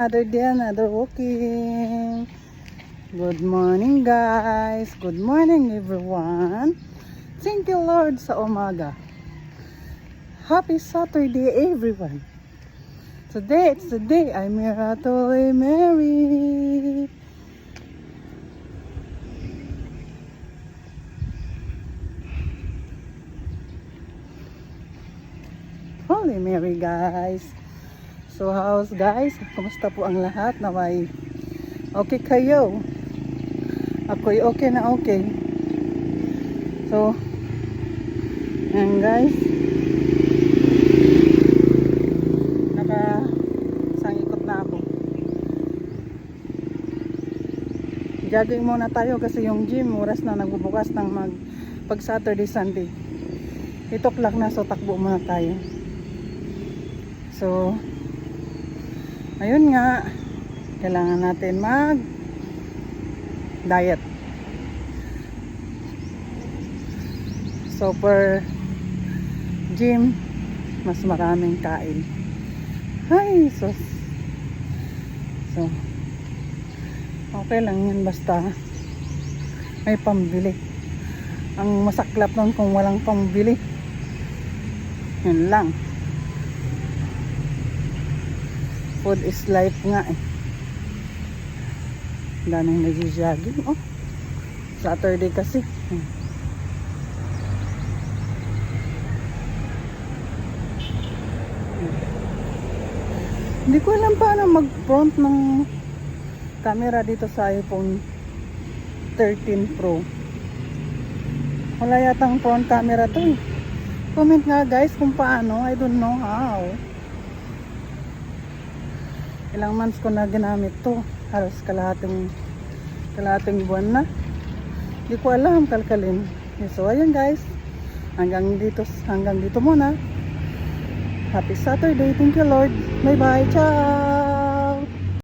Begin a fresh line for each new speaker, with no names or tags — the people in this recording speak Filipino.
Another day, another walking. Good morning guys. Good morning everyone. Thank you Lord sa umaga. Happy Saturday everyone. Today, it's the day I'm miraculously married. Holy Mary guys. So how's guys? Kumusta po ang lahat? Naway okay kayo? Ako'y okay na okay. So yan guys, nakasangikot na ako. Jogging muna tayo kasi yung gym oras na nagbubukas ng pag Saturday Sunday. 8 o'clock na, so takbo muna tayo. So ayun nga, kailangan natin mag diet. So per gym, mas maraming kain. Ay, sus. So okay lang yan basta may pambili. Ang masaklap nun kung walang pambili. Yun lang. Food is life nga eh. Daming nag-jogging. Oh, Saturday kasi. Hindi ko alam paano mag-front ng camera dito sa iPhone 13 Pro. Wala yatang front camera to eh. Comment nga guys kung paano. I don't know how. Ilang months ko na ginamit to. Halos kalahating buwan na. Hindi ko alam kalkalin. So ayun guys. Hanggang dito muna. Happy Saturday. Thank you Lord. Bye bye. Ciao.